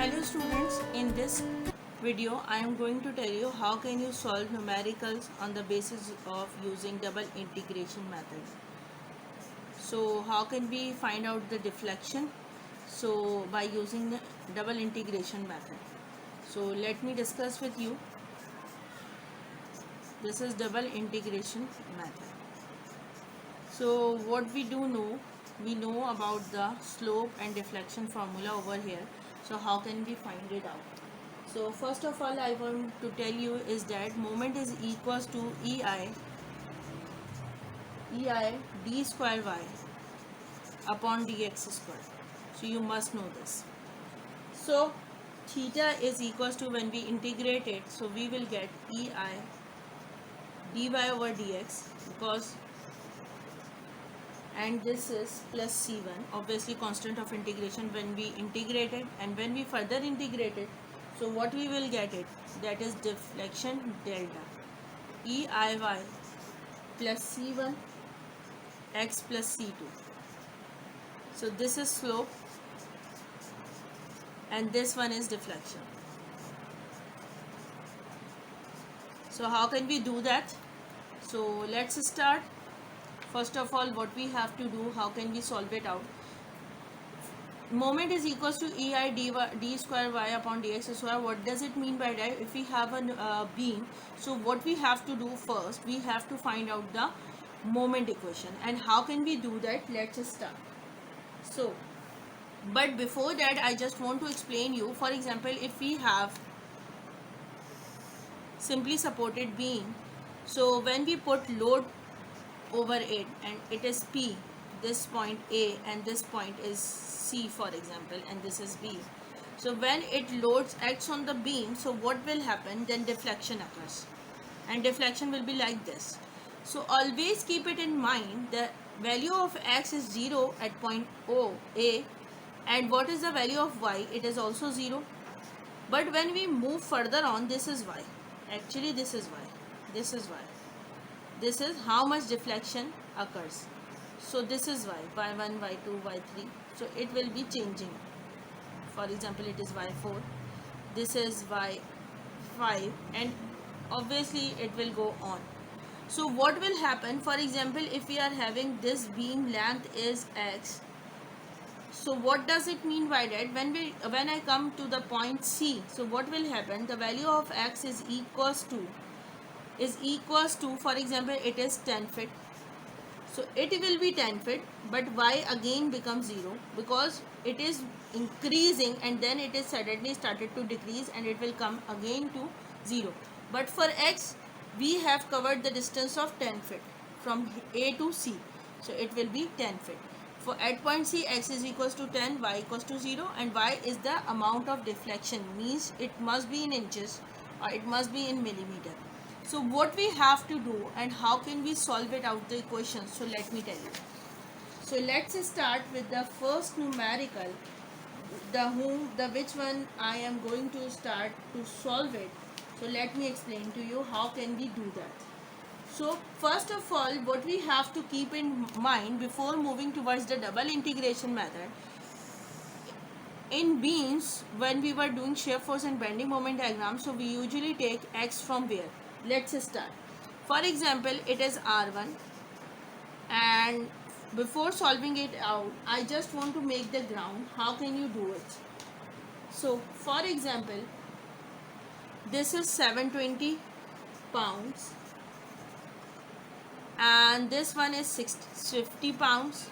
Hello students, in this video I am going to tell you how can you solve numericals on the basis of using double integration method. So how can we find out the deflection? So by using the double integration method. So let me discuss with you. This is double integration method. So what we do know, we know about the slope and deflection formula over here. So how can we find it out? So first of all I want to tell you is that moment is equals to EI d square y upon dx square. So you must know this. So theta is equals to, when we integrate it, so we will get EI dy over dx, because, and this is plus C1, obviously constant of integration when we integrate it, and when we further integrate it, so what we will get it, that is deflection delta EIy plus C1 x plus C2. So this is slope and this one is deflection. So how can we do that? So let's start. First of all, what we have to do, how can we solve it out? Moment is equals to EI d square y upon dx square. What does it mean by that? If we have a beam, so what we have to do first, we have to find out the moment equation. And how can we do that? Let's start. So, but before that, I just want to explain you. For example, if we have simply supported beam, so when we put load over it and it is P, this point A and this point is C, for example, and this is B. So when it loads X on the beam, so what will happen? Then deflection occurs, and deflection will be like this. So always keep it in mind, the value of X is 0 at point O, A, and what is the value of Y? It is also 0. But when we move further on, this is Y. Actually this is Y. This is Y. This is how much deflection occurs. So this is Y, Y1, Y2, Y3. So it will be changing. For example, it is Y4. This is Y5, and obviously it will go on. So what will happen? For example, if we are having this beam length is X. So what does it mean by that? When I come to the point C, so what will happen? The value of X is equals to, for example, it is 10 feet. So it will be 10 feet, but Y again becomes 0 because it is increasing, and then it is suddenly started to decrease and it will come again to 0. But for X, we have covered the distance of 10 feet from A to C. So it will be 10 feet. For at point C, X is equals to 10, Y equals to 0, and Y is the amount of deflection, means it must be in inches or it must be in millimeter. So what we have to do and how can we solve it out the equation? So let me tell you. So let's start with the first numerical, which one I am going to start to solve it. So let me explain to you how can we do that. So first of all, what we have to keep in mind before moving towards the double integration method, in beams, when we were doing shear force and bending moment diagram, so we usually take X from where? Let's start. For example, it is R1, and before solving it out, I just want to make the ground. How can you do it? So for example, this is 720 pounds and this one is 650 pounds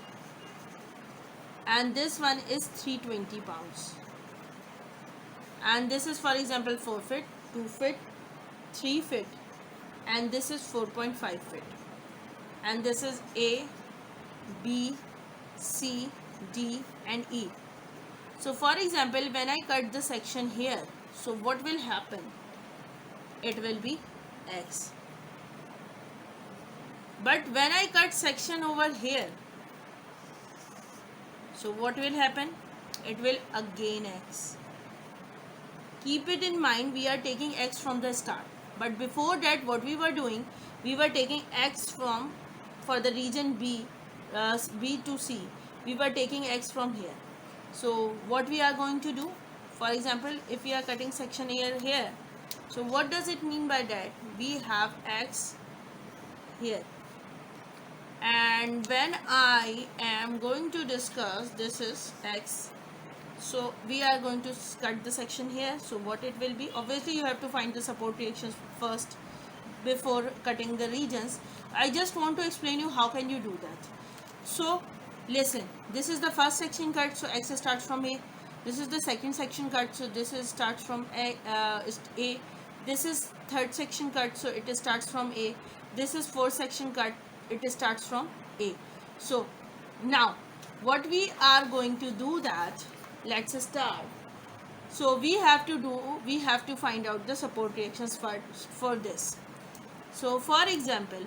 and this one is 320 pounds, and this is, for example, 4 feet, 2 feet, 3 feet, and this is 4.5 feet, and this is A, B, C, D and E. So for example, when I cut the section here, so what will happen? It will be X. But when I cut section over here, so what will happen? It will again X. Keep it in mind, we are taking X from the start. But before that, what we were doing, we were taking X from, for the region B, B to C, we were taking X from here. So what we are going to do? For example, if we are cutting section here, so what does it mean by that? We have x here, and when I am going to discuss, this is x, so we are going to cut the section here. So what it will be, obviously you have to find the support reactions first before cutting the regions. I just want to explain you how can you do that. So listen, this is the first section cut, so x starts from A. This is the second section cut, so this is starts from A. This is third section cut, so it starts from A. This is fourth section cut, it starts from A. So now what we are going to do that, let's start. So we have to find out the support reactions for this. So for example,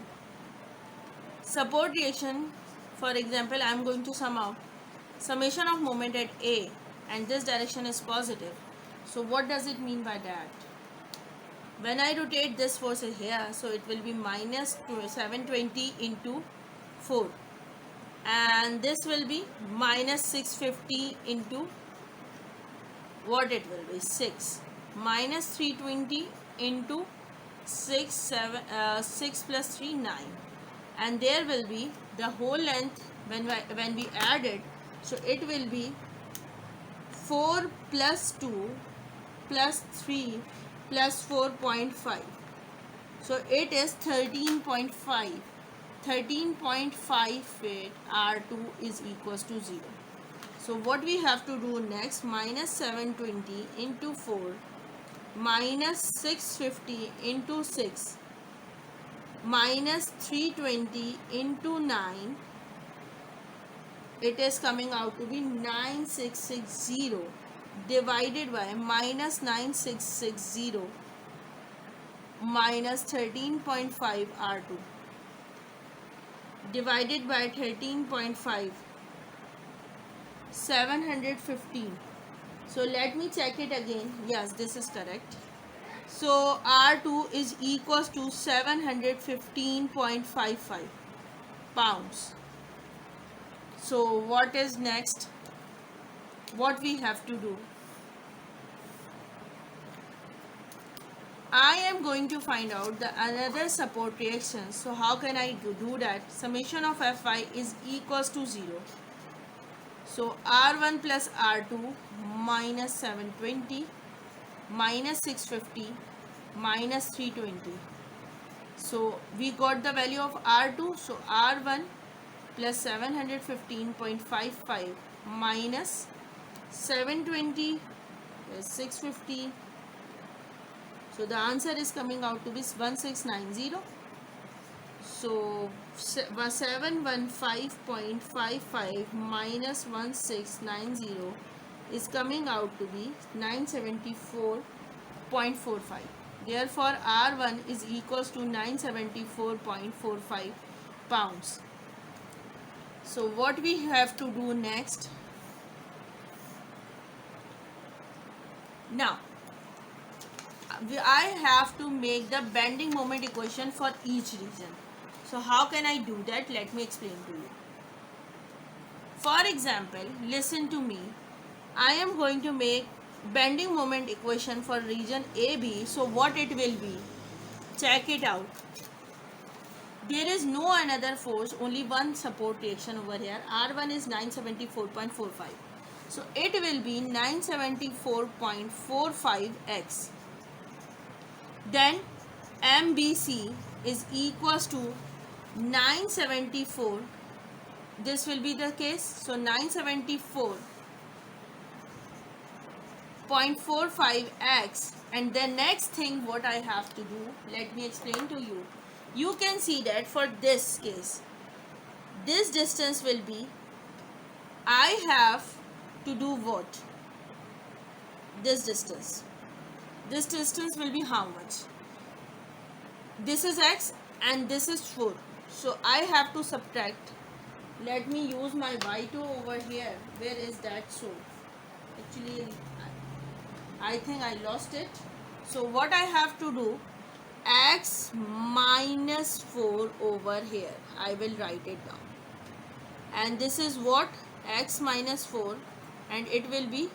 support reaction, for example, I am going to sum out summation of moment at A, and this direction is positive. So what does it mean by that? When I rotate this force here, so it will be minus 720 into 4, and this will be minus 650 into what it will be 6, minus 320 into 6 plus 3 9, and there will be the whole length when we add it, so it will be 4 plus 2 plus 3 plus 4.5, so it is 13.5. 13.5 feet R2 is equals to 0. So what we have to do next, minus 720 into 4 minus 650 into 6 minus 320 into 9, it is coming out to be 9660 divided by minus 9660 minus 13.5 R2 divided by 13.5, 715. So let me check it again. Yes, this is correct. So R2 is equals to 715.55 pounds. So what is next? What we have to do? I am going to find out the another support reaction. So how can I do that? Summation of Fi is equals to 0. So R1 plus R2 minus 720 minus 650 minus 320. So we got the value of R2. So R1 plus 715.55 minus 720 is 650. So the answer is coming out to be 1690. So 715.55 minus 1690 is coming out to be 974.45. Therefore R1 is equals to 974.45 pounds. So what we have to do next? Now I have to make the bending moment equation for each region. So how can I do that? Let me explain to you. For example, listen to me. I am going to make bending moment equation for region AB. So what it will be? Check it out. There is no another force, only one support reaction over here. R1 is 974.45. So it will be 974.45x. Then MBC is equals to 974. This will be the case. So 974.45x. And the next thing what I have to do, let me explain to you. You can see that for this case, this distance will be, I have to do what? This distance. This distance will be how much? This is x and this is 4. So I have to subtract. Let me use my y2 over here. Where is that? So actually I think I lost it. So what I have to do, x minus 4 over here. I will write it down. And this is what? X minus 4, and it will be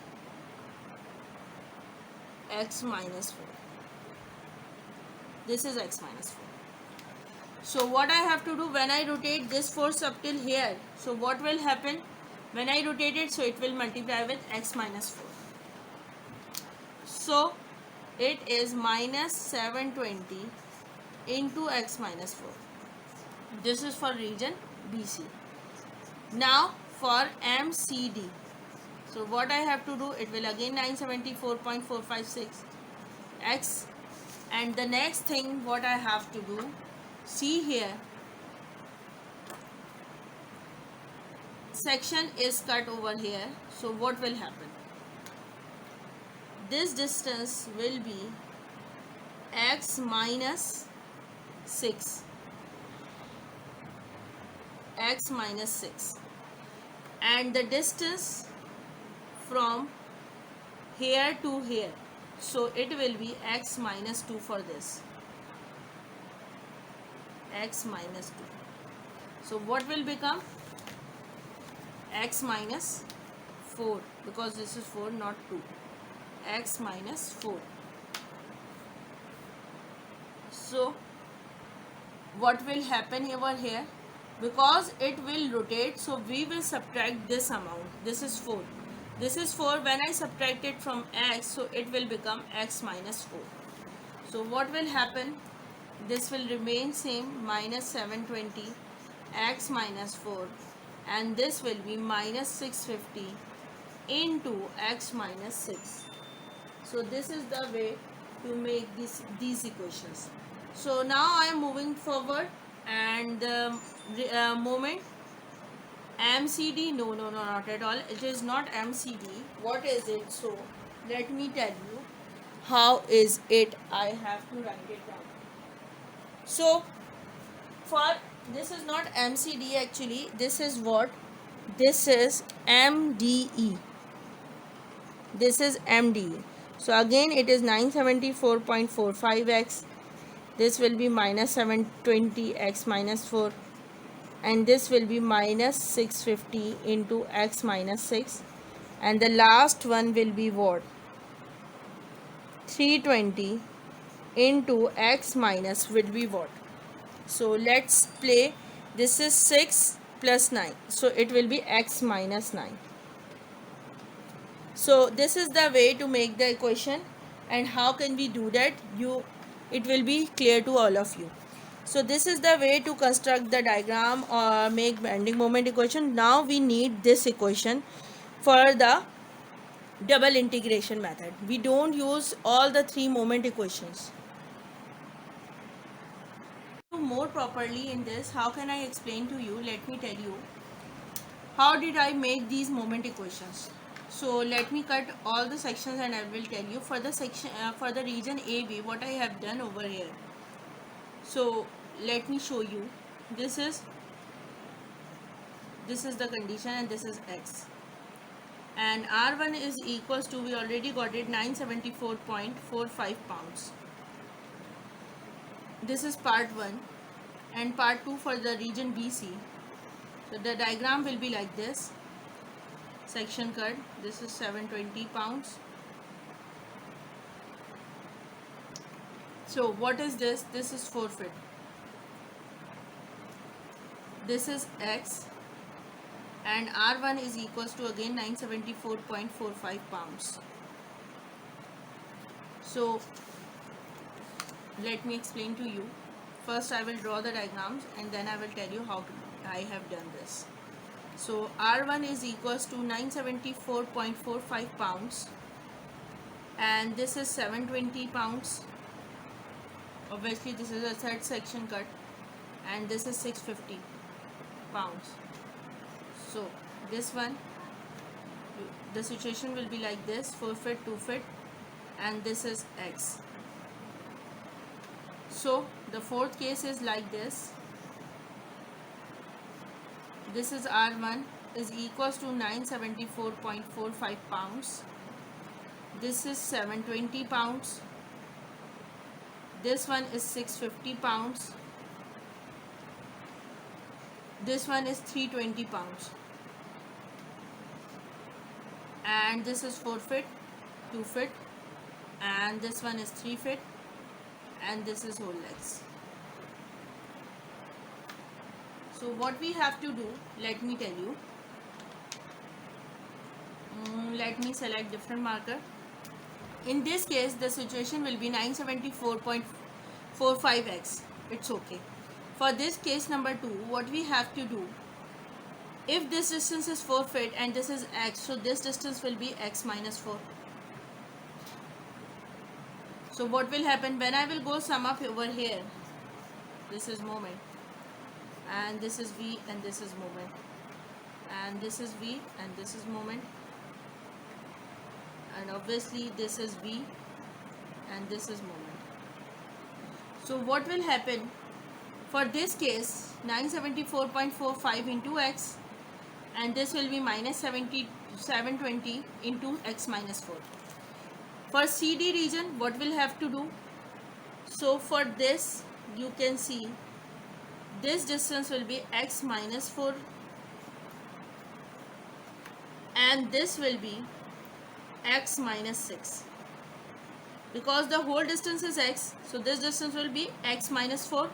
x minus 4. This is x minus 4. So what I have to do when I rotate this force up till here, so what will happen when I rotate it? So it will multiply with x minus 4. So it is minus 720 into x minus 4. This is for region BC. Now for MCD, so what I have to do, it will again 974.456 x, and the next thing what I have to do, see here, section is cut over here. So what will happen? This distance will be x minus 6. X minus 6. And the distance from here to here, so it will be x minus 2 for this. X minus 2. So what will become? X minus 4, because this is 4 not 2. X minus 4. So what will happen over here? Because it will rotate, so we will subtract this amount. This is 4. This is 4. When I subtract it from x, so it will become x minus 4. So what will happen? This will remain same, minus 720 x minus 4, and this will be minus 650 into x minus 6. So this is the way to make these equations. So now I am moving forward, and the moment MCD, no, not at all. It is not MCD. What is it? So let me tell you how is it. I have to write it down. So for this is not MCD actually. This is what? This is MDE. This is MDE. So again it is 974.45x. This will be minus 720 x minus 4, and this will be minus 650 into x minus 6, and the last one will be what? 320 into x minus will be what? So let's play. This is 6 plus 9, so it will be x minus 9. So this is the way to make the equation. And how can we do that? It will be clear to all of you. So this is the way to construct the diagram or make bending moment equation. Now we need this equation for the double integration method. We don't use all the 3 moment equations. More properly in this, how can I explain to you? Let me tell you how did I make these moment equations. So let me cut all the sections and I will tell you for the section for the region AB what I have done over here. So let me show you. This is the condition, and this is x, and R1 is equals to, we already got it, 974.45 pounds. This is part 1, and part 2 for the region BC. So the diagram will be like this. Section cut. This is 720 pounds. So what is this? This is forfeit. This is x, and R1 is equals to again 974.45 pounds. So let me explain to you. First I will draw the diagrams, and then I will tell you how I have done this. So R1 is equals to 974.45 pounds, and this is 720 pounds. Obviously this is a third section cut, and this is 650 pounds. So this one, the situation will be like this: forfeit, 2 fit, and this is x. So the fourth case is like this. This is R1 is equals to 974.45 pounds. This is 720 pounds. This one is 650 pounds. This one is 320 pounds. And this is forfeit, 2 fit, and this one is 3 feet, and this is whole legs. So what we have to do, let me tell you. Let me select different marker. In this case the situation will be 974.45x. It's okay. For this case number 2, what we have to do, if this distance is 4 feet and this is x, so this distance will be x minus 4. So what will happen when I will go sum up over here, this is moment, and this is v, and this is moment, and this is v, and this is moment, and obviously this is v, and this is moment. So what will happen for this case, 974.45 into x, and this will be minus 720 into x minus 4. For CD region, what we'll have to do, so for this you can see this distance will be x minus 4, and this will be x minus 6. Because the whole distance is x, so this distance will be x minus 4,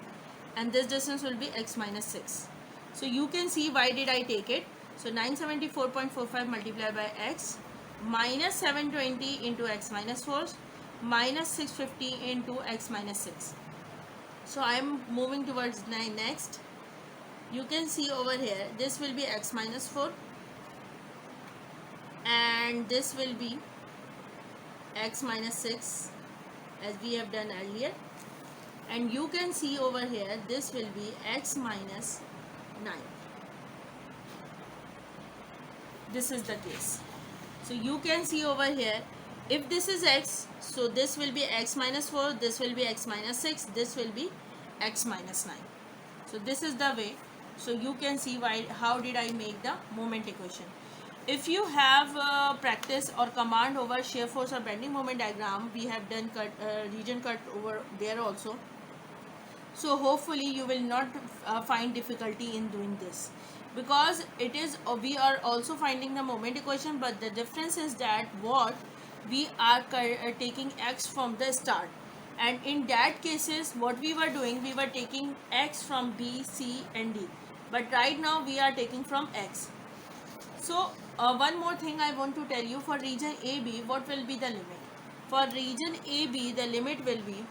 and this distance will be x minus 6. So you can see why did I take it. So 974.45 multiplied by x minus 720 into x minus 4 minus 650 into x minus 6. So I am moving towards next. You can see over here this will be x minus 4, and this will be x minus 6 as we have done earlier, and you can see over here this will be x minus 9. This is the case. So you can see over here, if this is x, so this will be x minus 4, this will be x minus 6, this will be x minus 9. So this is the way. So you can see why, how did I make the moment equation. If you have practice or command over shear force or bending moment diagram, we have done region cut over there also. So hopefully you will not find difficulty in doing this, because it is we are also finding the moment equation, but the difference is that what we are taking x from the start, and in that cases what we were doing, we were taking x from b, c and d, but right now we are taking from x. So one more thing I want to tell you, for region AB what will be the limit. For region AB the limit will be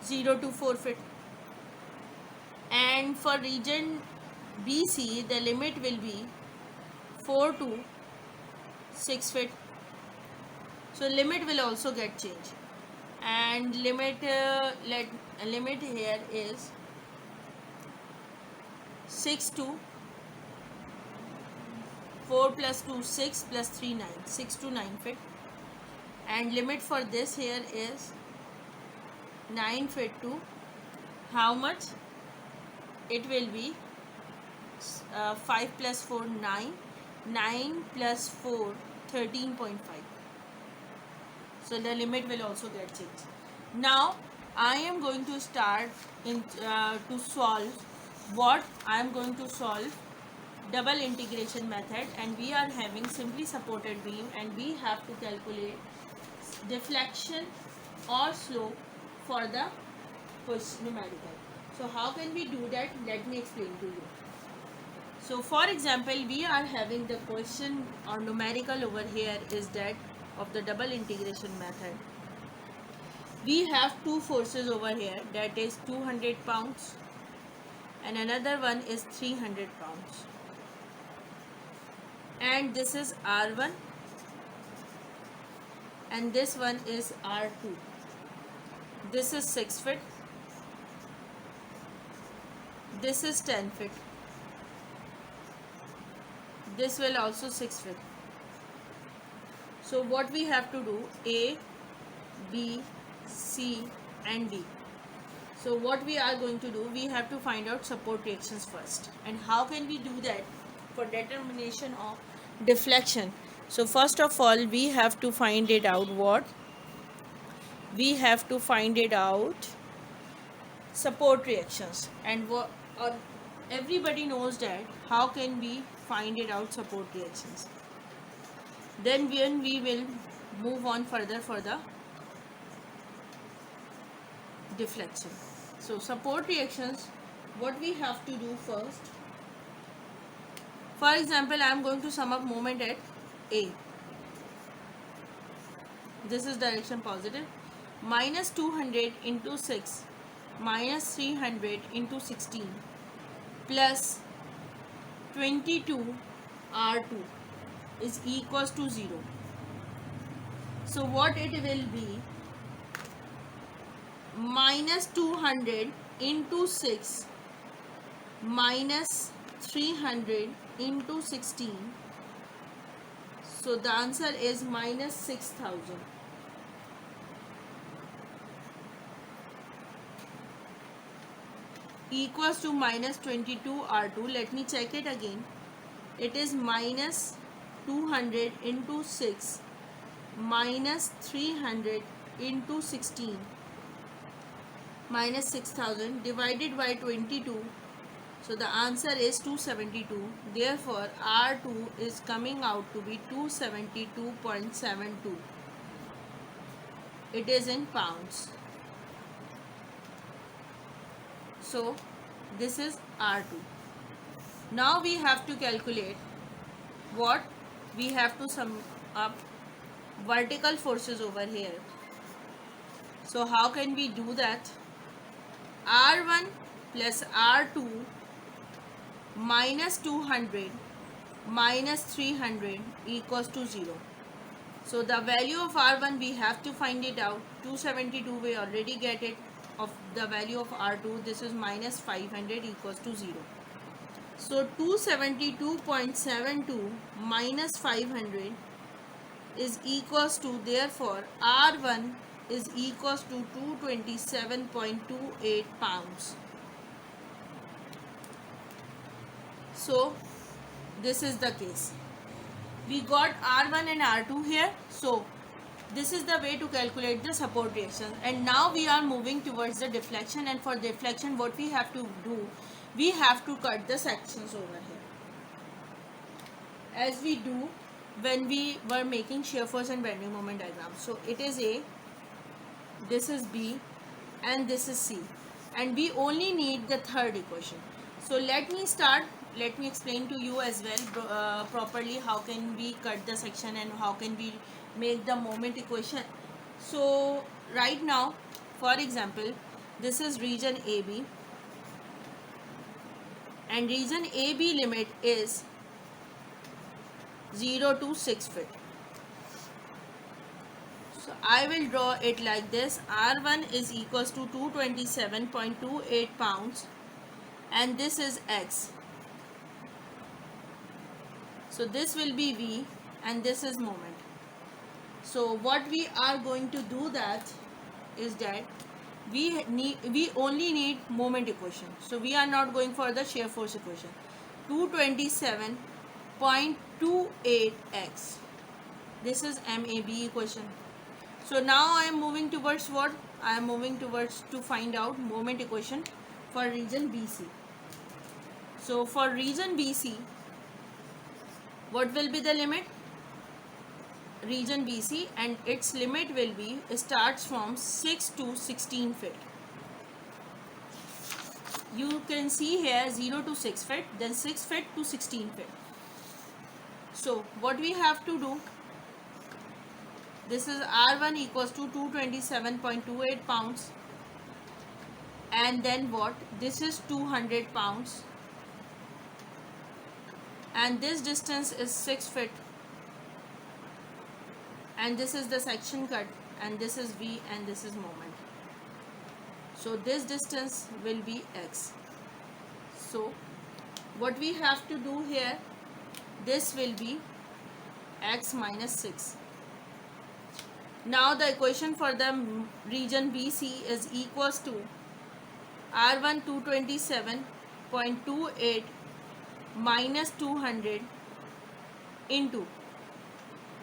0 to 4 feet, and for region BC the limit will be 4 to 6 feet. So limit will also get changed, and limit limit here is 6 to 4 plus 2 6 plus 3 9, 6 to 9 feet, and limit for this here is 9 feet to how much? It will be 5 plus 4 9, 9 plus 4 13.5. So the limit will also get changed. Now I am going to start in to solve what I am going to solve double integration method, and we are having simply supported beam, and we have to calculate deflection or slope for the numerical. So how can we do that? Let me explain to you. So for example, we are having the question or numerical over here is that of the double integration method. We have two forces over here, that is 200 pounds and another one is 300 pounds, and this is R1 and this one is R2. This is 6 feet, this is 10 feet, this will also 6 feet. So what we have to do, A, B, C and D. So what we are going to do, we have to find out support reactions first. And how can we do that? For determination of deflection. So first of all, we have to find it out what? We have to find it out support reactions. And everybody knows that how can we find it out support reactions. Then when we will move on further for the deflection. So support reactions, what we have to do first, for example, I am going to sum up moment at A. This is direction positive. Minus 200 into 6 minus 300 into 16 plus 22 R2 is equals to 0. So what it will be, minus 200 into 6 minus 300 into 16. So the answer is minus 6000. Equals to minus 22 R2. Let me check it again. It is minus 200 into 6 minus 300 into 16 minus 6000 divided by 22. So the answer is 272. Therefore R2 is coming out to be 272.72. It is in pounds. So this is R2. Now we have to calculate what we have to sum up vertical forces over here. So how can we do that? R1 plus R2 minus 200 minus 300 equals to 0. So the value of R1 we have to find it out. 272 we already get it. Of the value of R2, this is minus 500 equals to 0. So 272.72 minus 500 is equals to, therefore R1 is equals to 227.28 pounds. So this is the case. We got R1 and R2 here. So this is the way to calculate the support reaction. And now we are moving towards the deflection, and for deflection what we have to do, we have to cut the sections over here as we do when we were making shear force and bending moment diagram. So it is A, this is B, and this is C, and we only need the third equation. So let me explain to you as well properly how can we cut the section and how can we make the moment equation. So right now, for example, this is region AB, and region AB limit is 0 to 6 feet. So I will draw it like this. R1 is equals to 227.28 pounds, and this is X. So this will be V, and this is moment. So what we are going to do that is that we only need moment equation. So we are not going for the shear force equation. 227.28x. This is MAB equation. So now I am moving towards what? I am moving towards to find out moment equation for region BC. So for region BC, what will be the limit? Region BC, and its limit will be, starts from 6 to 16 feet. You can see here 0 to 6 feet, then 6 feet to 16 feet. So what we have to do, this is R1 equals to 227.28 pounds, and then what? This is 200 pounds, and this distance is 6 feet, and this is the section cut, and this is V, and this is moment. So this distance will be X. So what we have to do here, this will be X minus 6. Now the equation for the region BC is equals to R1 227.28 minus 200 into,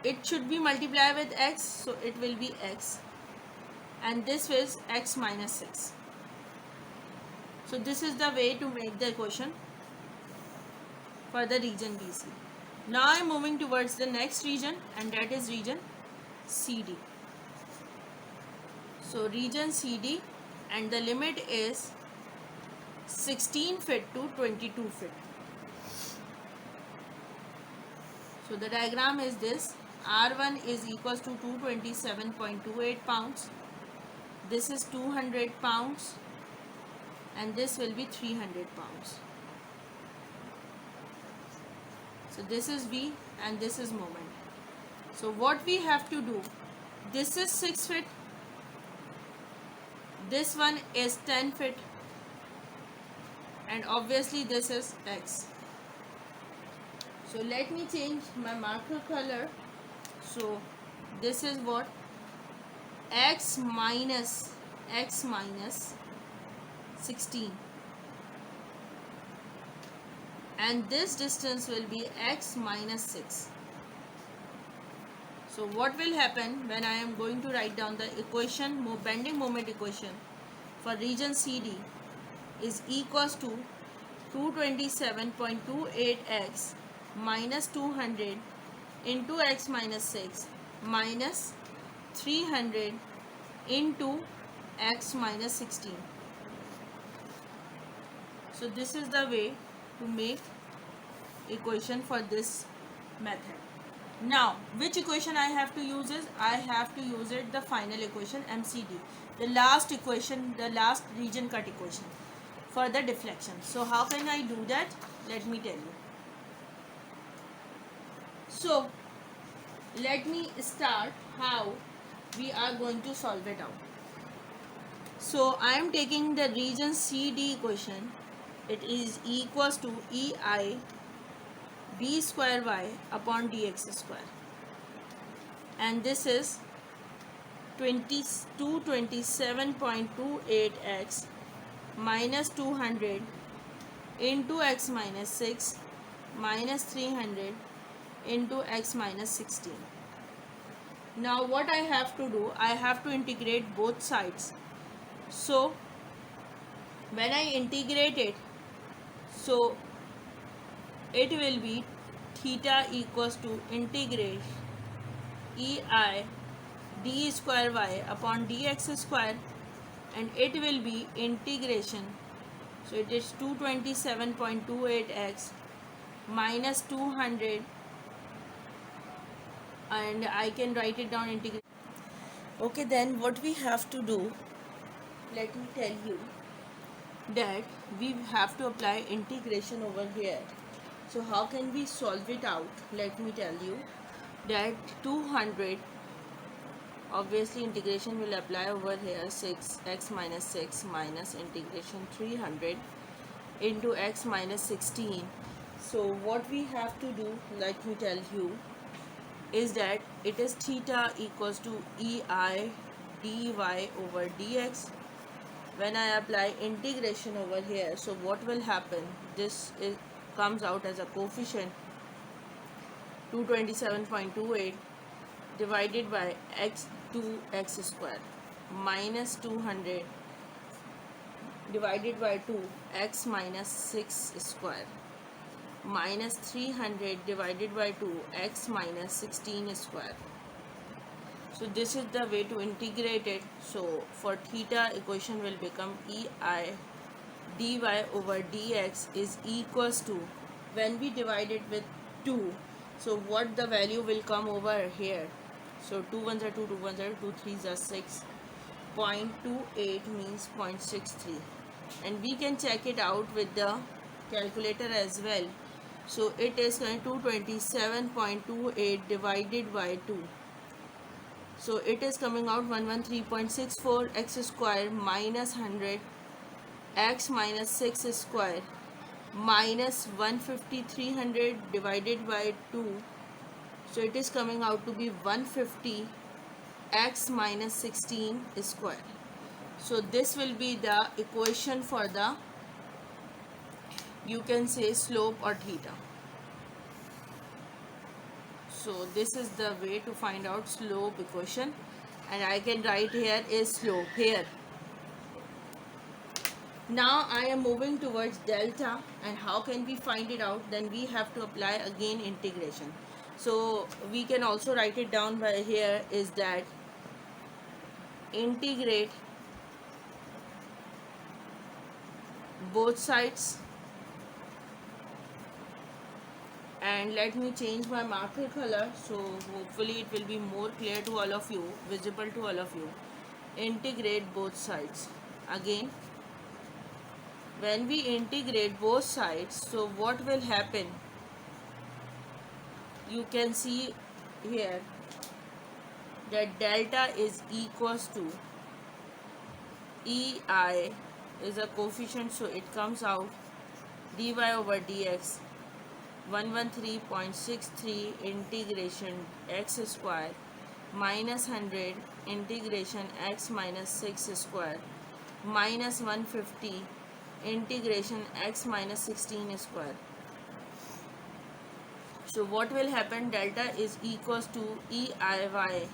it should be multiplied with X, so it will be X, and this is X minus 6. So this is the way to make the equation for the region BC. Now I am moving towards the next region, and that is region CD. So region CD, and the limit is 16 feet to 22 feet. So the diagram is this. R1 is equals to 227.28 pounds. This is 200 pounds, and this will be 300 pounds. So this is V and this is moment. So what we have to do, this is 6 feet, this one is 10 feet, and obviously this is X. So let me change my marker color. So this is what? X minus 16, and this distance will be X minus 6. So what will happen when I am going to write down the equation, bending moment equation for region CD is equals to 227.28x minus 200 into x minus 6 minus 300 into x minus 16. So this is the way to make equation for this method. Now which equation I have to use is, I have to use it the final equation MCD, the last equation, the last region cut equation for the deflection. So how can I do that? Let me tell you. So let me start how we are going to solve it out. So I am taking the region CD equation. It is equals to EI b square y upon dx square, and this is 227.28x minus 200 into x minus 6 minus 300 into x minus 16. Now what I have to do, I have to integrate both sides. So when I integrate it, so it will be theta equals to integration EI d square y upon dx square, and it will be integration. So it is 227.28x minus 200, and I can write it down integration. Okay, then what we have to do, let me tell you that we have to apply integration over here. So how can we solve it out? Let me tell you that 200, obviously integration will apply over here, 6x minus 6 minus integration 300 into x minus 16. So what we have to do, let me tell you, is that it is theta equals to EI dy over dx. When I apply integration over here, so what will happen, this comes out as a coefficient 227.28 divided by x square minus 200 divided by 2 x minus 6 square minus 300 divided by 2 x minus 16 square. So this is the way to integrate it. So for theta, equation will become EI dy over dx is equals to, when we divide it with 2, so what the value will come over here, so 2 ones are 2, 2 ones are 2, 3s are 6, 0.28 means 0.63, and we can check it out with the calculator as well. So it is 227.28 divided by 2, so it is coming out 113.64 x square minus 100 x minus 6 square minus 150 300 divided by 2, so it is coming out to be 150 x minus 16 square. So this will be the equation for the, you can say, slope or theta. So this is the way to find out slope equation, and I can write here is slope here. Now I am moving towards delta, and how can we find it out? Then we have to apply again integration. So we can also write it down by here is that integrate both sides, and let me change my marker color so hopefully it will be more clear to all of you, visible to all of you. Integrate both sides. Again, when we integrate both sides, so what will happen, you can see here that delta is equals to ei is a coefficient, so it comes out dy over dx 113.63 integration x square minus 100 integration x minus 6 square minus 150 integration x minus 16 square. So what will happen, delta is equals to eiy.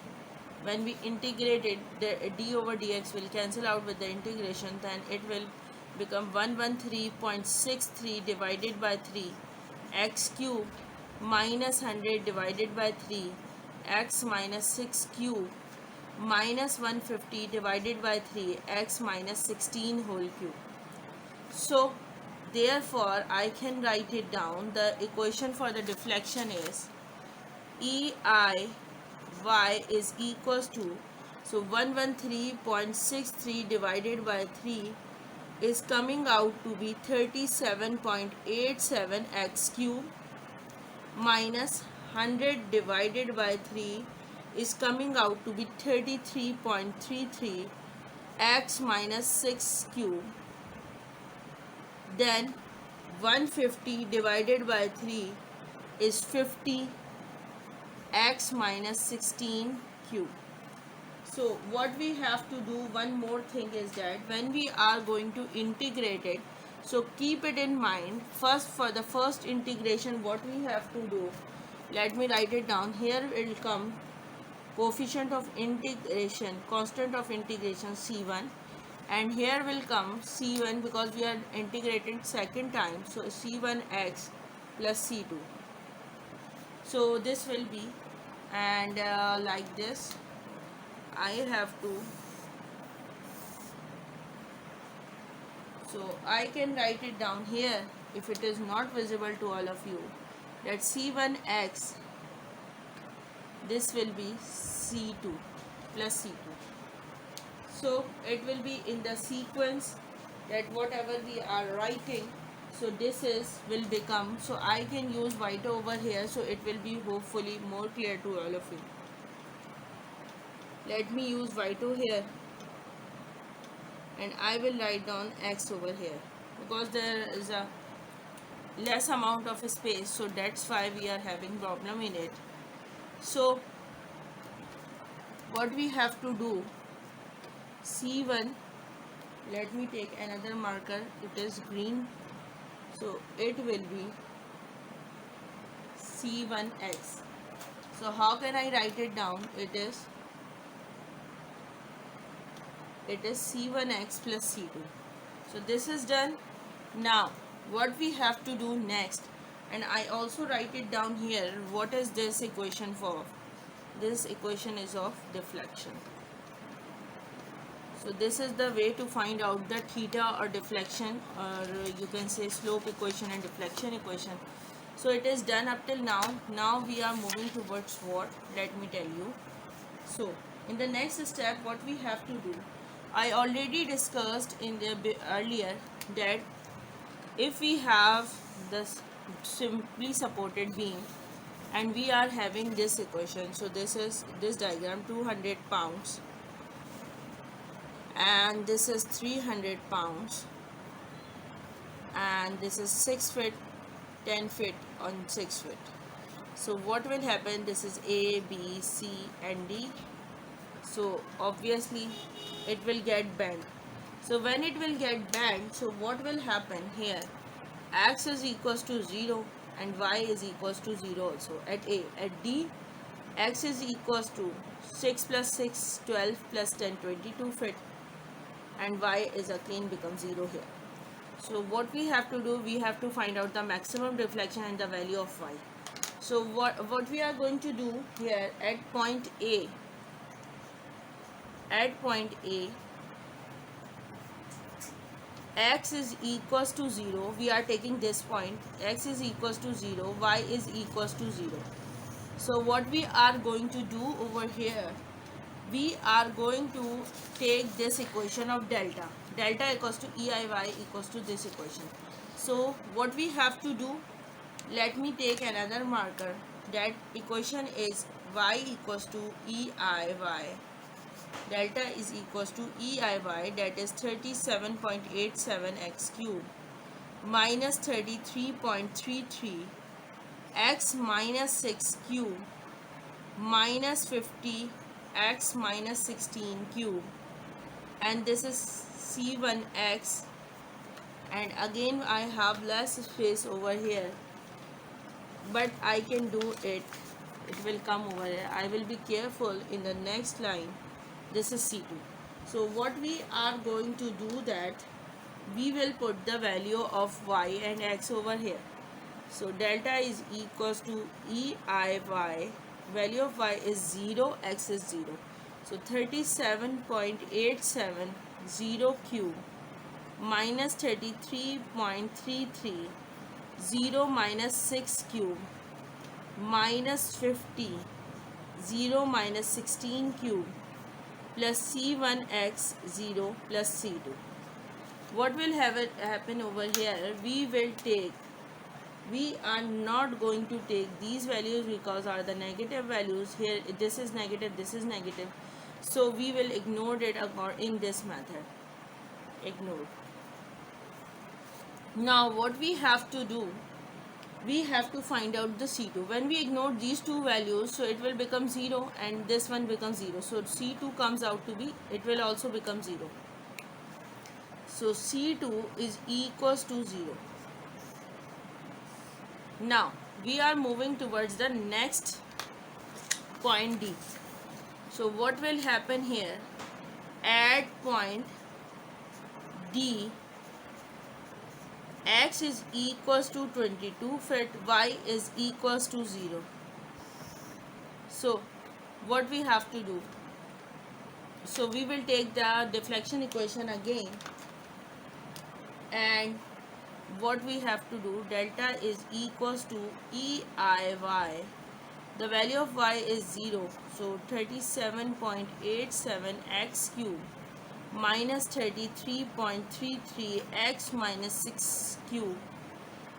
When we integrate it, the d over dx will cancel out with the integration, then it will become 113.63 divided by 3 x cube minus 100 divided by 3 x minus 6 cube minus 150 divided by 3 x minus 16 whole cube. So therefore I can write it down. The equation for the deflection is eiy is equals to, so 113.63 divided by 3 is coming out to be 37.87 x cube minus 100 divided by 3 is coming out to be 33.33 x minus 6 cube. Then 150 divided by 3 is 50 x minus 16 cube. So what we have to do, one more thing is that when we are going to integrate it, so keep it in mind. First, for the first integration, what we have to do, let me write it down. Here it will come coefficient of integration, constant of integration c1, and here will come c1 because we are integrating second time, so c1x plus c2. So this will be, and like this I have to, so I can write it down here if it is not visible to all of you, that c1x, this will be c2 plus c2. So it will be in the sequence that whatever we are writing, so this is will become, so I can use white over here, so it will be hopefully more clear to all of you. Let me use white over here, and I will write down x over here because there is a less amount of space, so that's why we are having problem in it. So what we have to do, c1, let me take another marker, it is green, so it will be c1x. So how can I write it down? It is c1x plus c2. So this is done. Now what we have to do next, and I also write it down here, what is this equation for? This equation is of deflection. So this is the way to find out the theta or deflection, or you can say slope equation and deflection equation. So it is done up till now. Now we are moving towards what? Let me tell you. So in the next step, what we have to do, I already discussed in the earlier that if we have this simply supported beam and we are having this equation, so this is this diagram, 200 pounds and this is 300 pounds and this is 6 feet, 10 feet on 6 feet. So what will happen, this is A, B, C and D. So obviously it will get bent. So when it will get bent, so what will happen here, x is equals to 0 and y is equals to 0 also at A. At D, x is equals to 6 plus 6, 12 plus 10, 22 feet, and y is again becomes 0 here. So what we have to do, we have to find out the maximum deflection and the value of y. So what we are going to do here at point A, x is equals to 0. We are taking this point, x is equals to 0, y is equals to 0. So what we are going to do over here, we are going to take this equation of delta equals to eiy equals to this equation. So what we have to do, let me take another marker. That equation is y equals to eiy, delta is equals to eiy, that is 37.87 x cube minus 33.33 x minus 6 cube minus 50 x minus 16 cube, and this is c1x, and again I have less space over here, but I can do it. It will come over here. I will be careful in the next line. This is c2. So what we are going to do, that we will put the value of y and x over here. So delta is equals to eiy, value of y is 0, x is 0. So 37.87 0 cube minus 33.33 0 minus 6 cube minus 50 0 minus 16 cube plus c1x 0 plus c2. What will happen over here? We are not going to take these values because are the negative values here. This is negative, this is negative, so we will ignore it in this method. Ignore. Now what we have to do, we have to find out the c2. When we ignore these two values, so it will become 0 and this one becomes 0, so c2 comes out to be, it will also become 0. So c2 is equals to 0. Now we are moving towards the next point D. So what will happen here? At point D, x is equals to 22 fit, y is equals to 0. So what we have to do? So we will take the deflection equation again, and what we have to do, delta is equals to eiy, the value of y is 0, so 37.87 x cube minus 33.33 x minus 6 cube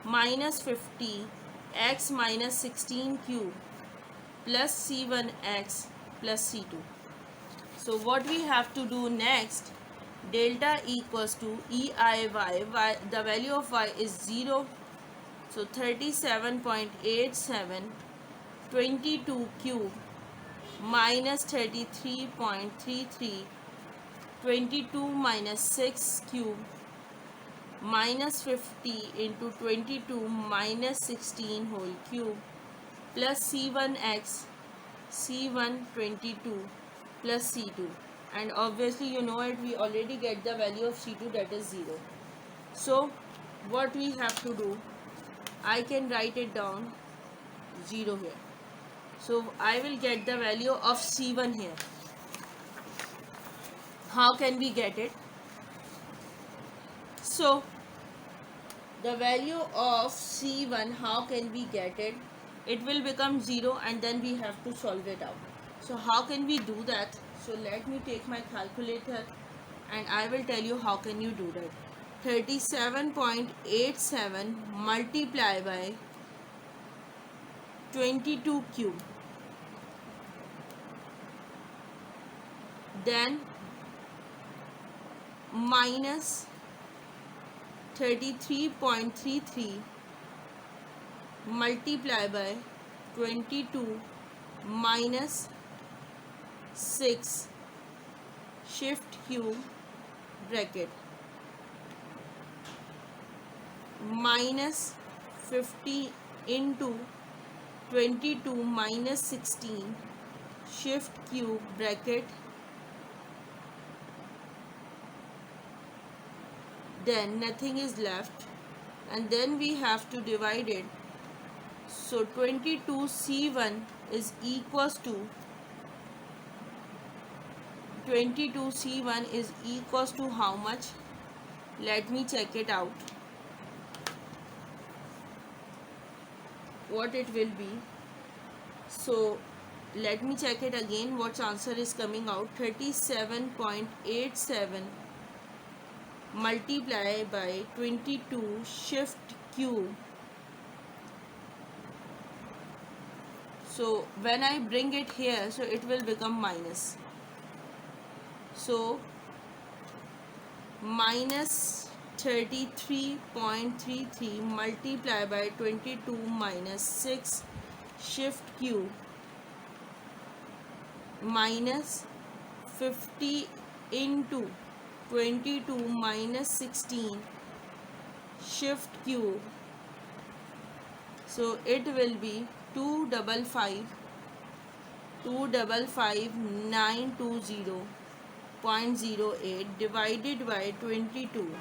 minus 50 x minus 16 cube plus c1x plus c2. So what we have to do next, delta equals to eiy, the value of y is 0, so 37.87 22 cube minus 33.33 22 minus 6 cube minus 50 into 22 minus 16 whole cube plus c1x c1 22 plus c2, and obviously you know it, we already get the value of c2, that is 0. So what we have to do, I can write it down 0 here. So I will get the value of c1 here. How can we get it? So the value of c1, how can we get it? It will become 0 and then we have to solve it out. So how can we do that? So let me take my calculator and I will tell you how can you do that. 37.87 multiply by 22 cube, then minus 33.33 multiply by 22 minus 6 shift cube bracket minus 50 into 22 minus 16 shift cube bracket, then nothing is left, and then we have to divide it So 22c1 is equals to 22c1 is equals to how much? Let me check it out. What it will be. So let me check it again. What answer is coming out? 37.87 multiply by 22 shift cube. So when I bring it here, so it will become minus. So minus 33.33 multiply by 22 minus 6 shift cube minus 50 into 22 minus 16 shift cube. So it will be 255,920.08 divided by 22.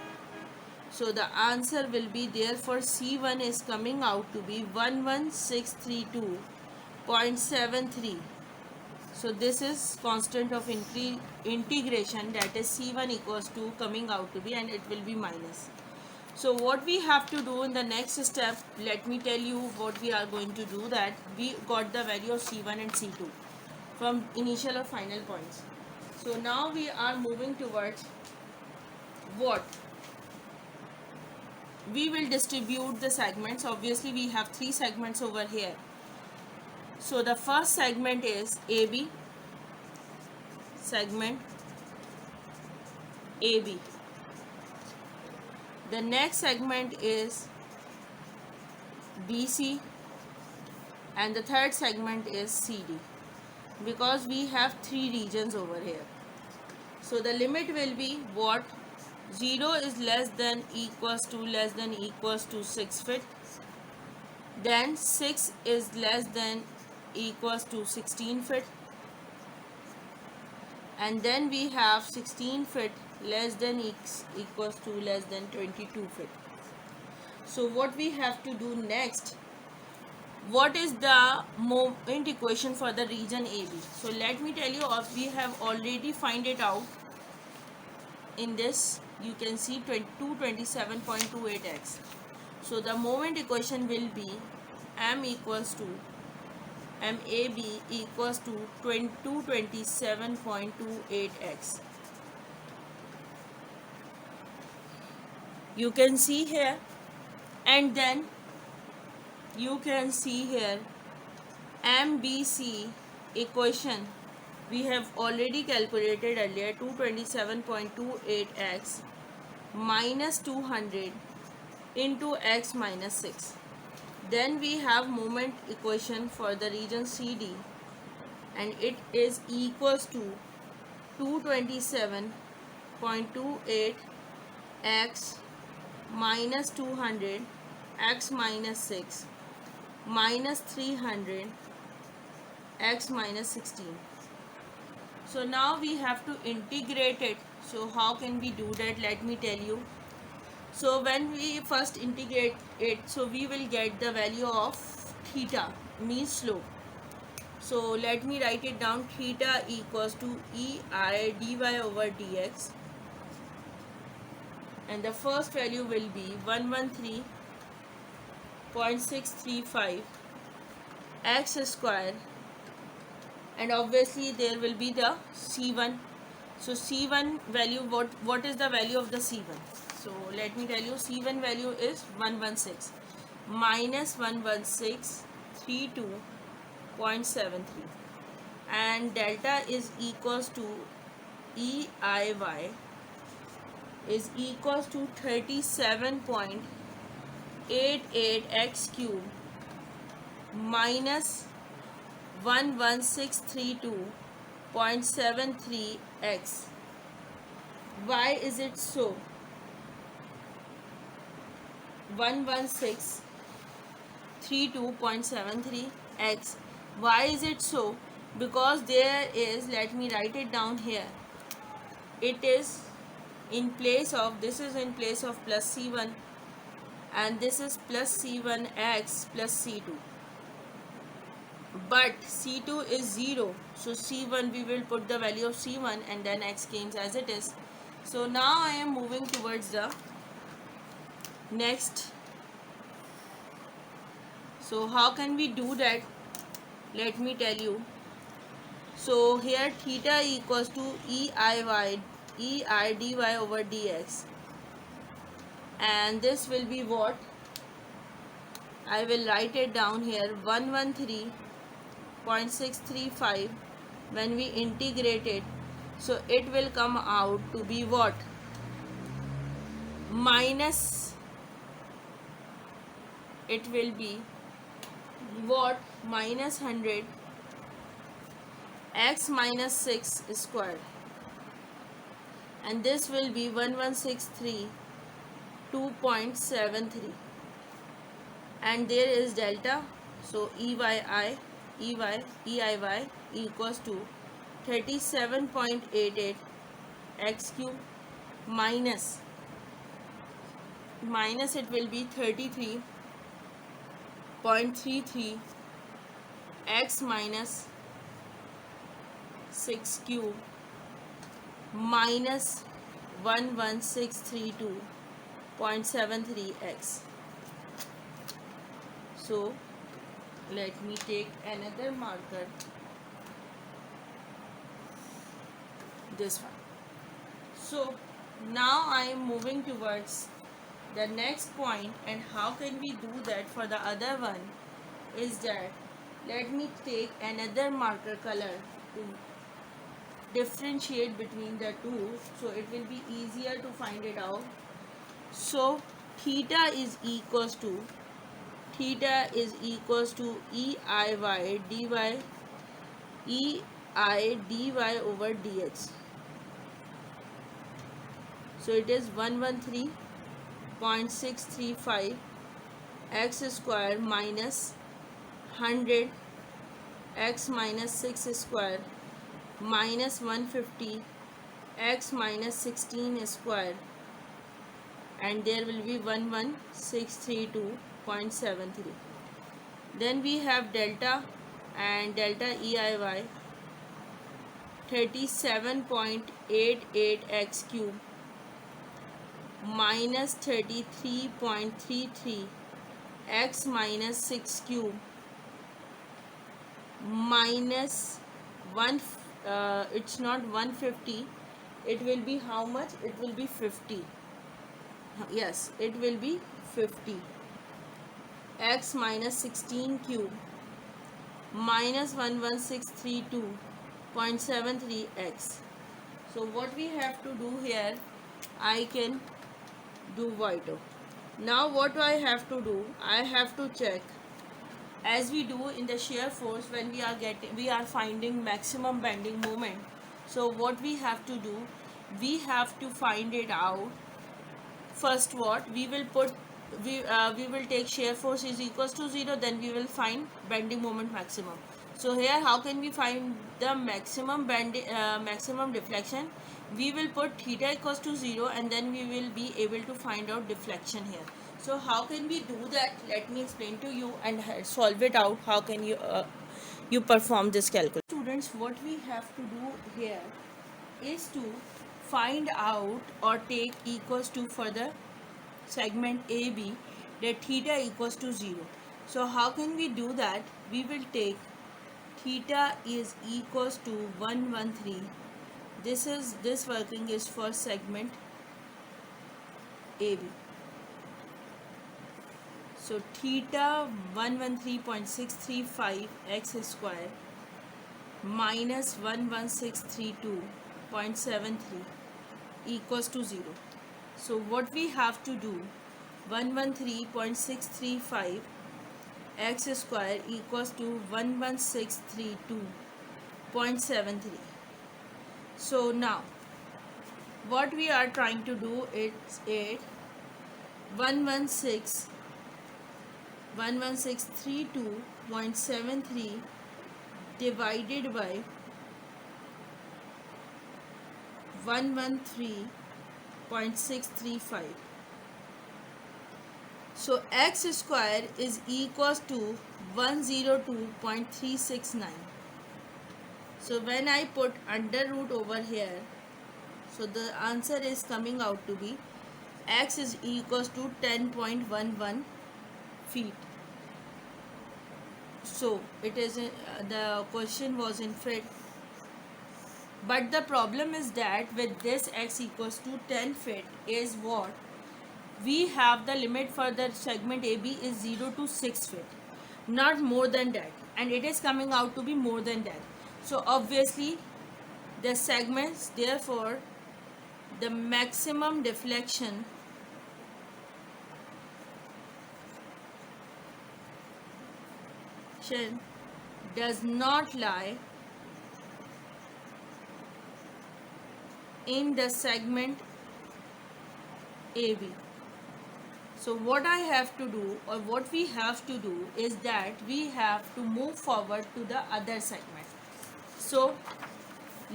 So the answer will be, therefore C1 is coming out to be 11632.73. So this is constant of integration, that is C1 equals to coming out to be, and it will be minus. So what we have to do in the next step, let me tell you what we are going to do. That we got the value of C1 and C2 from initial or final points. So now we are moving towards what? We will distribute the segments. Obviously we have 3 segments over here. So the first segment is AB, segment AB. The next segment is BC, and the third segment is CD, because we have 3 regions over here. So the limit will be what? 0 is less than equals to 6 feet. Then 6 is less than equals to 16 feet. And then we have 16 feet less than equals to less than 22 feet. So what we have to do next? What is the moment equation for the region AB? So let me tell you, we have already find it out. In this you can see 227.28x. So the moment equation will be MAB equals to 227.28x. You can see here, and then you can see here MBC equation we have already calculated earlier, 227.28x minus 200 into x minus 6. Then we have moment equation for the region CD, and it is equals to 227.28x minus 200 x minus 6 minus 300 x minus 16. So now we have to integrate it. So how can we do that? Let me tell you. So when we first integrate it, so we will get the value of theta, mean slope. So let me write it down. Theta equals to EI dy over dx, and the first value will be 113.635 x square, and obviously there will be the C1. So C1 value, what is the value of the C1? So let me tell you, C1 value is 116 minus 11632.73, and delta is equals to EIY is equals to 37.88x cube minus 11632.73x. Why is it so? 11632.73x. Why is it so? Because there is, let me write it down here, it is in place of, this is in place of plus C1, and this is plus C1x plus C2. but C2 is 0, so C1 we will put the value of C1 and then x comes as it is. So now I am moving towards the next. So how can we do that? Let me tell you. So here theta equals to EI dy over dx, and this will be what? I will write it down here, 113.635 when we integrate it. So it will come out to be what? Minus, it will be what? Minus 100 x minus 6 squared, and this will be 1163.2.73, and there is delta. So EYI equals to 37.88 x cube minus it will be 33.33 x minus 6 cube minus 11632.73 x. So let me take another marker, this one. So now I am moving towards the next point, and how can we do that for the other one is that, let me take another marker color to differentiate between the two, so it will be easier to find it out. So theta is equals to EIY dy over dx. So it is 113.635 x square minus 100 x minus 6 square minus 150 x minus 16 square, and there will be 11632.73. Then we have delta, and delta EIY 37.88 x cube minus 33.33 x minus 6 cube minus 1, it's not 150, it will be how much? It will be 50. Yes, it will be 50 x minus 16 cube minus 11632.73 x. So what we have to do here, I can do Voito. Now what I have to do, I have to check, as we do in the shear force when we are finding maximum bending moment. So what we have to do, we have to find it out. First, what we will put, we will take shear force is equals to 0, then we will find bending moment maximum. So here how can we find the maximum maximum deflection? We will put theta equals to 0, and then we will be able to find out deflection here. So how can we do that? Let me explain to you and solve it out. How can you perform this calculation? Students, what we have to do here is to find out or take equals to for the segment AB, that theta equals to 0. So how can we do that? We will take theta is equals to 113. This working is for segment AB. So theta 113.635 x square minus 11632.73 equals to 0. So what we have to do, 113.635 x square equals to 11632.73. So now what we are trying to do is 11632.73 divided by 113.635. So x square is equals to 102.369. So when I put under root over here, so the answer is coming out to be x is equals to 10.11 feet. So it is the question was in feet, but the problem is that with this x equals to 10 feet is what we have the limit for the segment AB is 0 to 6 feet, not more than that, and it is coming out to be more than that. So obviously the segments, therefore the maximum deflection does not lie in the segment AB. So what I have to do, or what we have to do, is that we have to move forward to the other segment. So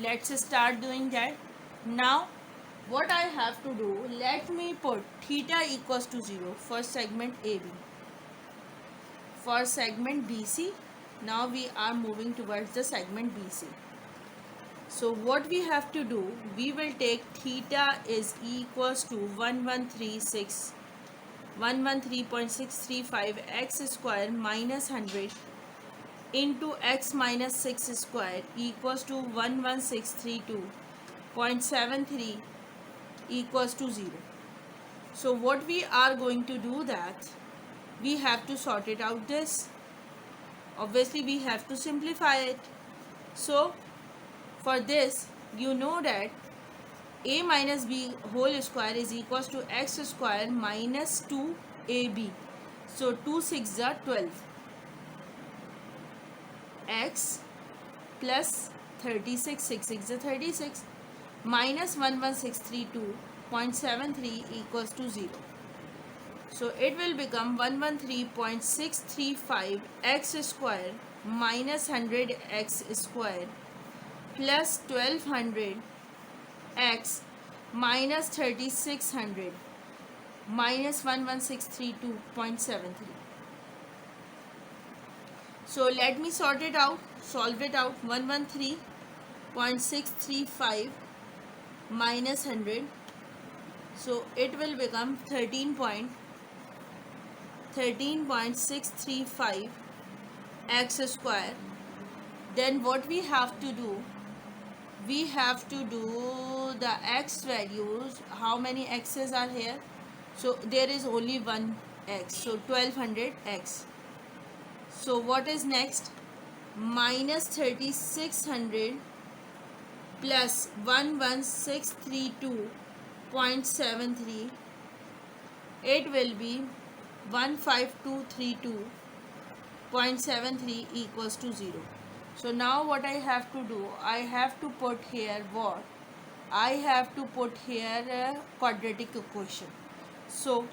let's start doing that. Now what I have to do, let me put theta equals to 0 for segment AB. For segment BC, now we are moving towards the segment BC. So what we have to do, we will take theta is equals to 113.635 x square minus 100 into x minus 6 square equals to 11632.73 equals to 0. So what we are going to do, that we have to sort it out this. Obviously we have to simplify it. So for this, you know that a minus b whole square is equals to x square minus 2ab. So 2 6 are 12. X plus 36, 6 6 are 36, minus 11632.73 equals to 0. So it will become 113.635 x square minus 100 x square plus 1200 x minus 3600 minus 11632.73. So let me sort it out, solve it out. 113.635 minus 100, so it will become 13.635 x square. Then what we have to do, we have to do the x values. How many x's are here? So there is only one x, so 1200 x. So what is next? Minus 3600 plus 11632.73, it will be 15232.73 equals to 0. So now what I have to do, I have to put here what? I have to put here a quadratic equation. So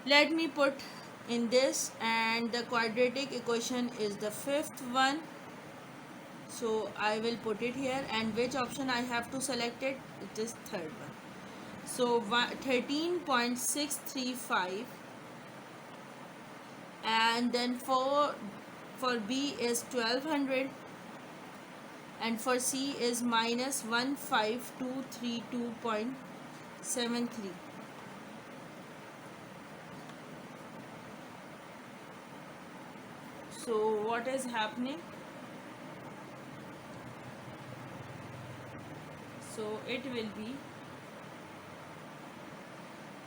let me put in this, and the quadratic equation is the fifth one. So I will put it here, and which option I have to select it? It is third one. So 13.635, and then for B is 1200, and for C is minus 15232.73. So what is happening? So it will be,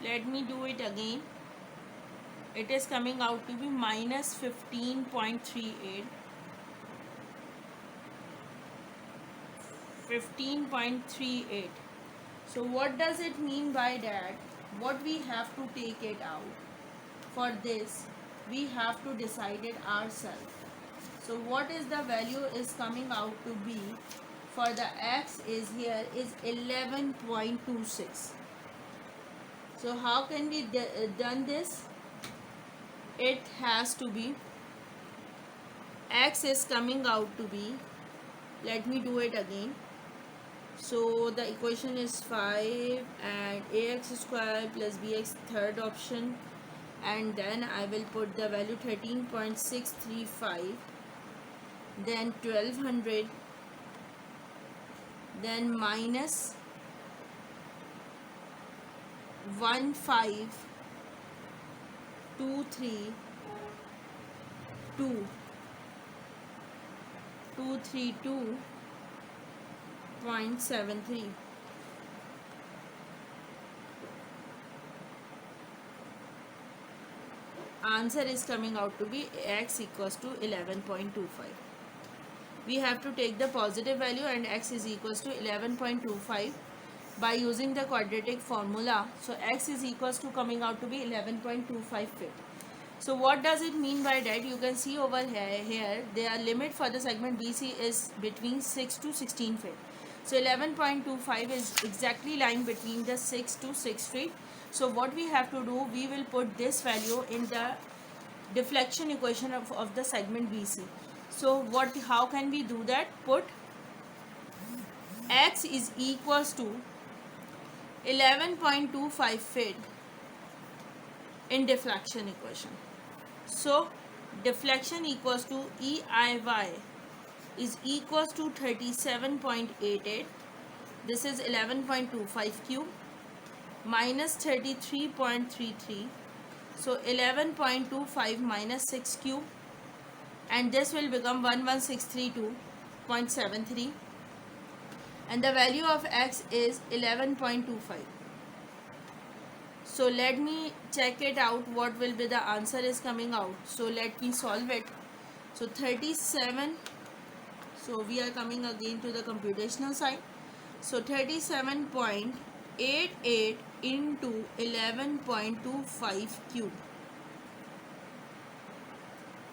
let me do it again. It is coming out to be minus 15.38. 15.38. So what does it mean by that? What we have to take it out? For this, we have to decide it ourselves. So what is the value is coming out to be for the x is here is 11.26. So how can we done this? It has to be, x is coming out to be, let me do it again. So the equation is 5 and ax square plus bx, third option, and then I will put the value 13.635, then 1200, then minus 232.73. Answer is coming out to be x equals to 11.25. We have to take the positive value and x is equals to 11.25 by using the quadratic formula. So x is equals to coming out to be 11.25 feet. So what does it mean by that? You can see over here their limit for the segment BC is between 6 to 16 feet. So 11.25 is exactly lying between the 6 to 6 feet. So what we have to do, we will put this value in the deflection equation of the segment BC. So how can we do that? Put x is equals to 11.25 feet in deflection equation. So deflection equals to EIY is equals to 37.88. This is 11.25 cube minus 33.33. So 11.25 minus 6 cube, and this will become 11632.73, and the value of x is 11.25. So let me check it out, what will be the answer is coming out. So let me solve it. So 37, so we are coming again to the computational side. So 37.88 into 11.25 cube,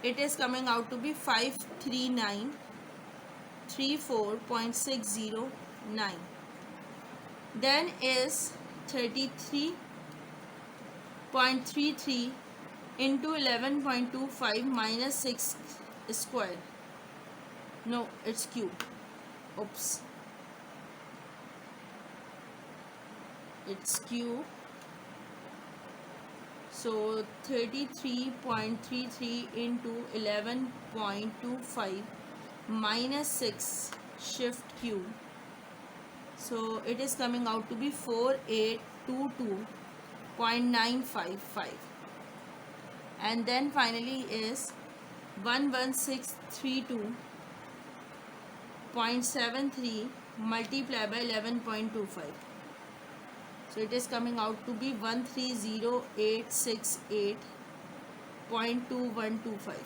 it is coming out to be 53934.609. Then is 33.33 into 11.25 minus 6 square. No, it's cube. Oops. It's cube. So 33.33 into 11.25 minus 6 shift cube. So it is coming out to be 4822.955. And then finally is 11632.73 multiplied by 11.25. So it is coming out to be 130,868.2125.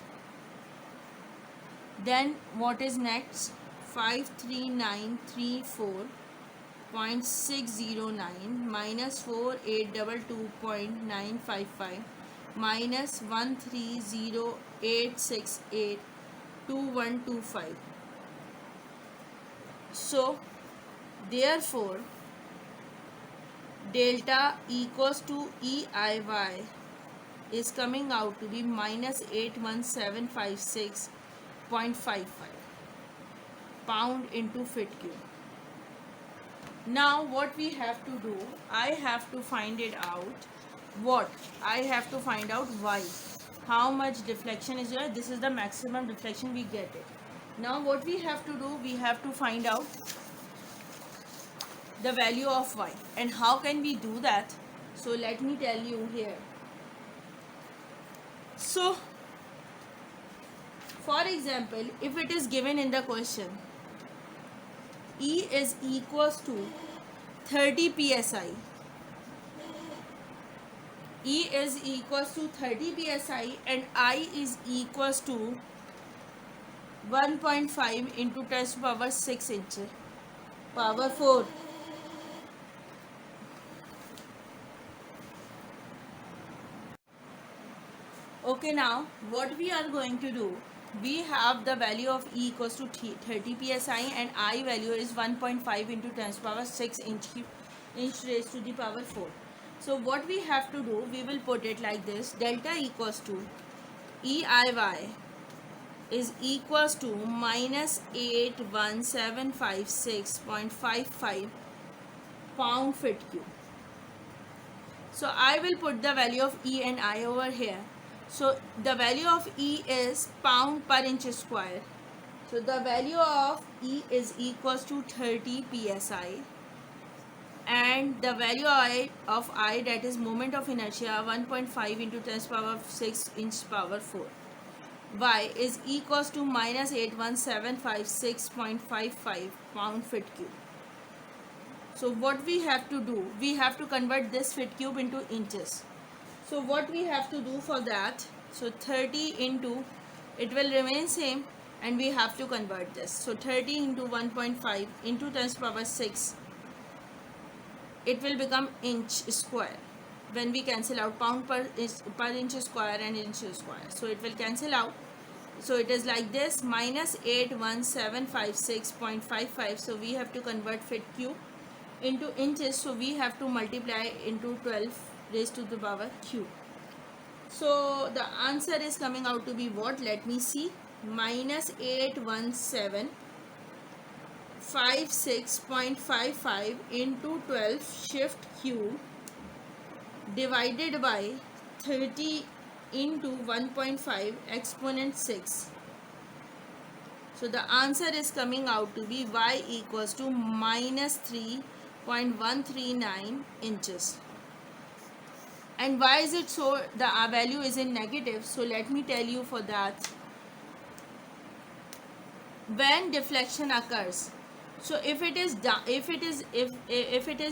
Then what is next? 53934.609 minus 4822.955 minus 130,868.2125. So therefore delta equals to EIY is coming out to be minus 81756.55 pound into feet cube. Now what we have to do, I have to find it out. What? I have to find out y. How much deflection is there? This is the maximum deflection, we get it. Now what we have to do, we have to find out the value of y. And how can we do that? So let me tell you here. So for example, if it is given in the question, E is equals to 30 psi. E is equals to 30 psi and I is equals to 1.5 into 10 to power 6 inches power 4. Okay, now what we are going to do, we have the value of E equals to 30 psi and I value is 1.5 into 10 to power 6 inch raised to the power 4. So what we have to do, we will put it like this. Delta equals to EIY is equals to minus 81756.55 pound feet cube. So I will put the value of E and I over here. So the value of E is pound per inch square. So the value of E is equals to 30 psi, and the value of I, that is moment of inertia, 1.5 into 10 power 6 inch power 4. Y is equals to minus 81756.55 pound feet cube. So what we have to do, we have to convert this feet cube into inches. So what we have to do for that, so 30 into, it will remain same, and we have to convert this. So 30 into 1.5 into 10 power 6, it will become inch square. When we cancel out pound per inch square and inch square, so it will cancel out. So it is like this, minus 81756.55. So we have to convert feet cube into inches, so we have to multiply into 12 raised to the power cube. So the answer is coming out to be what? Let me see. Minus 81756.55 into 12 shift cube divided by 30 into 1.5 exponent 6. So the answer is coming out to be y equals to minus 3.139 inches. And why is it so? The value is in negative. So let me tell you for that. When deflection occurs, so if it is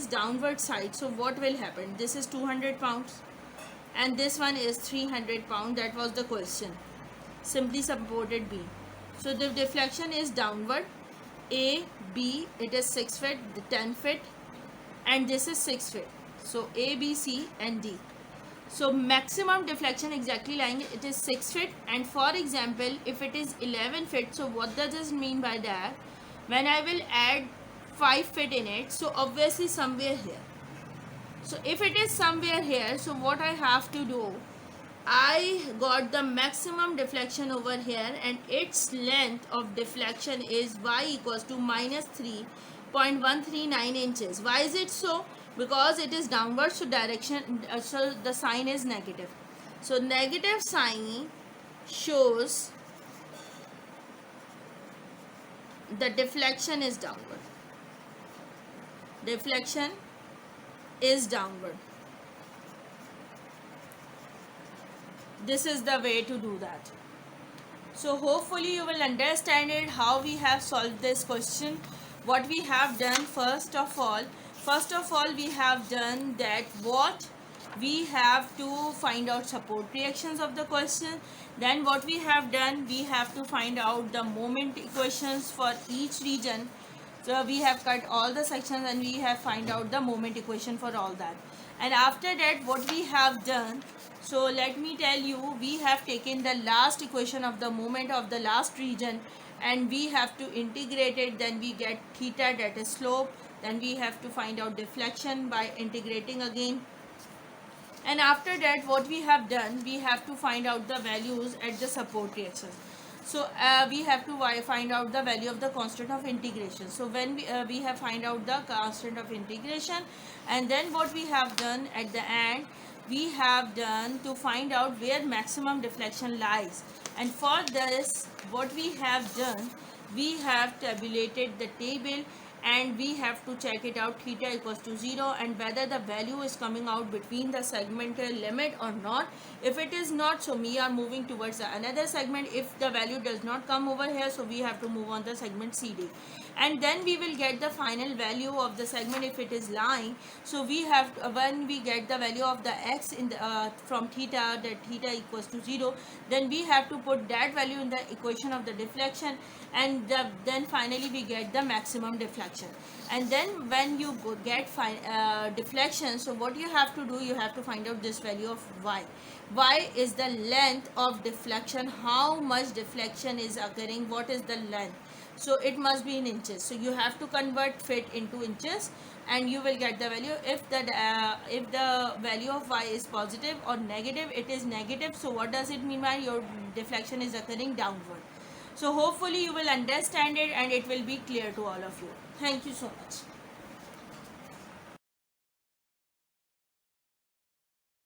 downward side, so what will happen? This is 200 pounds and this one is 300 pounds. That was the question. Simply supported B. So the deflection is downward. A, B, it is 6 feet, 10 feet, and this is 6 feet. So A, B, C and D. So maximum deflection exactly lying, it is 6 feet, and for example if it is 11 feet, so what does this mean by that? When I will add 5 feet in it, so obviously somewhere here. So if it is somewhere here, so what I have to do, I got the maximum deflection over here, and its length of deflection is y equals to minus 3.139 inches. Why is it so? Because it is downward, so direction, so the sign is negative. So negative sign shows the deflection is downward. Deflection is downward. This is the way to do that. So hopefully you will understand it, how we have solved this question. What we have done, first of all we have done that what we have to find out support reactions of the question. Then what we have done, we have to find out the moment equations for each region. So we have cut all the sections and we have find out the moment equation for all that. And after that what we have done, so let me tell you, we have taken the last equation of the moment of the last region and we have to integrate it. Then we get theta, that is slope. Then we have to find out deflection by integrating again. And after that what we have done, we have to find out the values at the support reactions. So we have to find out the value of the constant of integration. So when we have find out the constant of integration, and then what we have done at the end, we have done to find out where maximum deflection lies. And for this what we have done, we have tabulated the table and we have to check it out, theta equals to 0, and whether the value is coming out between the segmental limit or not. If it is not, so we are moving towards another segment. If the value does not come over here, so we have to move on the segment CD, and then we will get the final value of the segment if it is lying. So we have to, when we get the value of the x in the from theta, that theta equals to 0, then we have to put that value in the equation of the deflection, and then finally we get the maximum deflection. And then when you get deflection, so what you have to do, you have to find out this value of y. Y is the length of deflection, how much deflection is occurring, what is the length. So it must be in inches, so you have to convert feet into inches and you will get the value. If the value of y is positive or negative, it is negative, so what does it mean by your deflection is occurring downward. So hopefully you will understand it and it will be clear to all of you. Thank you so much.